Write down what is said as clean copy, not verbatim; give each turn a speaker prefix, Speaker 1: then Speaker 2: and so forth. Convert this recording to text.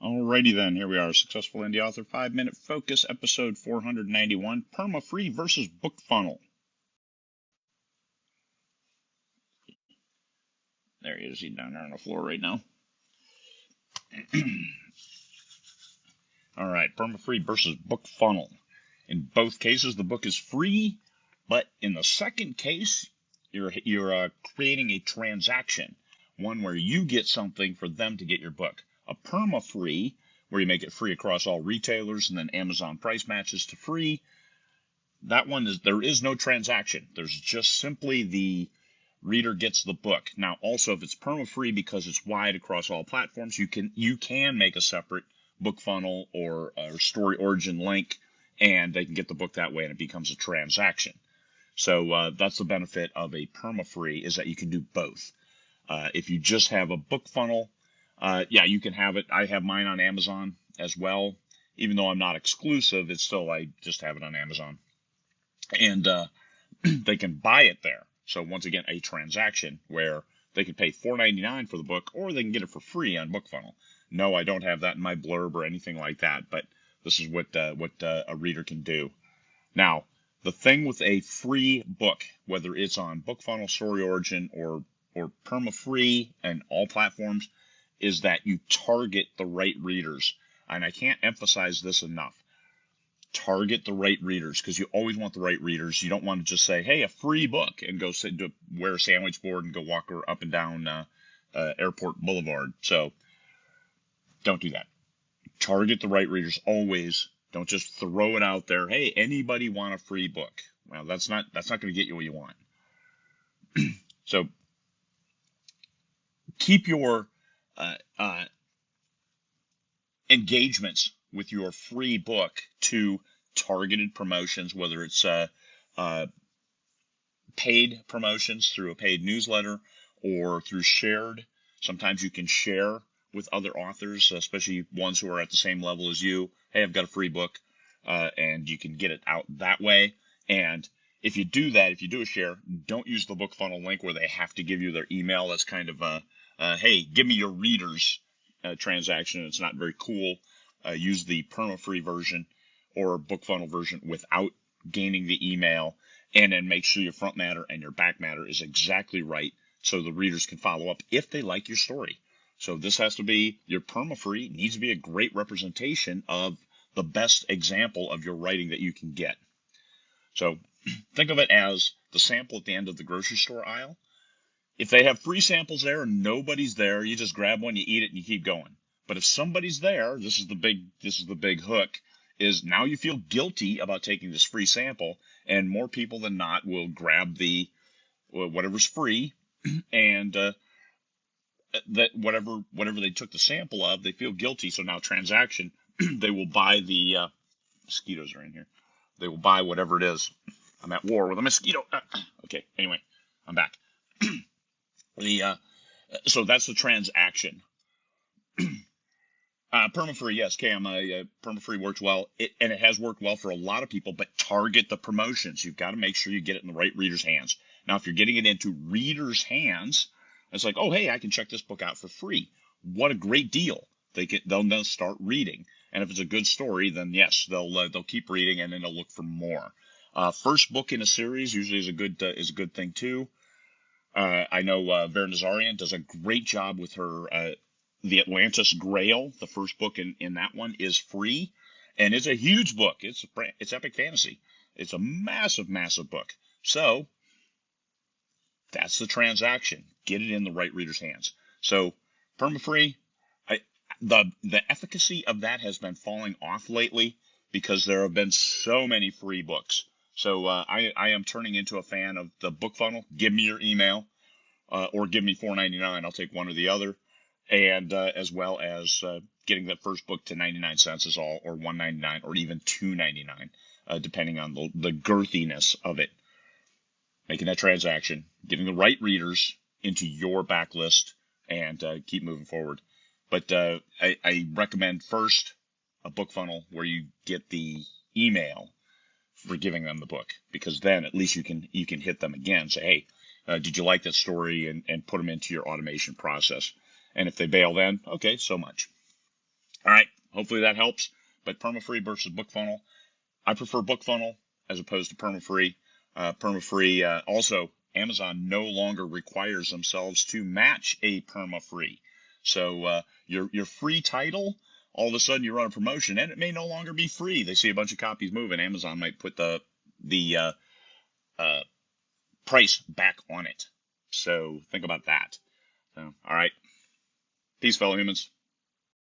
Speaker 1: Alrighty then, here we are, Successful Indie Author 5-Minute Focus, episode 491, Permafree versus BookFunnel. There he is, he's down there on the floor right now. Alright, Permafree versus BookFunnel. In both cases, the book is free, but in the second case, you're creating a transaction, one where you get something for them to get your book. A perma-free, where you make it free across all retailers and then Amazon price matches to free. That one there is no transaction. There's just simply the reader gets the book. Now, also, if it's perma-free because it's wide across all platforms, you can make a separate BookFunnel or Story Origin link, and they can get the book that way, and it becomes a transaction. So that's the benefit of a perma-free, is that you can do both. If you just have a BookFunnel, yeah, you can have it. I have mine on Amazon as well. Even though I'm not exclusive, it's still, I just have it on Amazon. And they can buy it there. So once again, a transaction where they can pay $4.99 for the book, or they can get it for free on BookFunnel. No, I don't have that in my blurb or anything like that, but this is what a reader can do. Now, the thing with a free book, whether it's on BookFunnel, Story Origin, or perma-free and all platforms, is that you target the right readers. And I can't emphasize this enough. Target the right readers, because you always want the right readers. You don't want to just say, hey, a free book, and go wear a sandwich board and go walk up and down Airport Boulevard. So don't do that. Target the right readers always. Don't just throw it out there. Hey, anybody want a free book? Well, that's not going to get you what you want. So keep your engagements with your free book to targeted promotions, whether it's paid promotions through a paid newsletter or through shared. Sometimes you can share with other authors, especially ones who are at the same level as you. Hey, I've got a free book, and you can get it out that way. And if you do that, if you do a share, don't use the BookFunnel link where they have to give you their email. That's kind of hey, give me your readers transaction. It's not very cool. Use the perma-free version or BookFunnel version without gaining the email, and then make sure your front matter and your back matter is exactly right so the readers can follow up if they like your story. So this has to be, your perma-free needs to be a great representation of the best example of your writing that you can get. So think of it as the sample at the end of the grocery store aisle. If they have free samples there and nobody's there, you just grab one, you eat it, and you keep going. But if somebody's there, this is the big hook, is now you feel guilty about taking this free sample, and more people than not will grab the whatever's free, and that whatever they took the sample of, they feel guilty. So now transaction, they will buy the mosquitoes are in here. They will buy whatever it is. I'm at war with a mosquito. Okay, anyway, I'm back. So that's the transaction. Permafree, yes, Cam. Permafree works well, and it has worked well for a lot of people. But target the promotions. You've got to make sure you get it in the right readers' hands. Now, if you're getting it into readers' hands, it's like, oh, hey, I can check this book out for free. What a great deal! They'll now start reading, and if it's a good story, then yes, they'll keep reading, and then they'll look for more. First book in a series usually is a good thing too. I know Vera Nazarian does a great job with her. The Atlantis Grail, the first book in that one, is free, and it's a huge book. It's epic fantasy. It's a massive, massive book. So that's the transaction. Get it in the right reader's hands. So permafree, the efficacy of that has been falling off lately because there have been so many free books. So I am turning into a fan of the BookFunnel. Give me your email, or give me $4.99. I'll take one or the other. And as well as getting that first book to 99 cents is all, or $1.99, or even $2.99, depending on the girthiness of it. Making that transaction, getting the right readers into your backlist, and keep moving forward. But I recommend first a BookFunnel where you get the email for giving them the book, because then at least you can hit them again, say, hey, did you like that story, and put them into your automation process. And if they bail then, okay, so much. All right, hopefully that helps. But Permafree versus BookFunnel, I prefer BookFunnel as opposed to Permafree. Permafree, also, Amazon no longer requires themselves to match a Permafree. So your free title, all of a sudden you run a promotion, and it may no longer be free. They see a bunch of copies moving. Amazon might put the price back on it. So think about that. So, all right. Peace, fellow humans.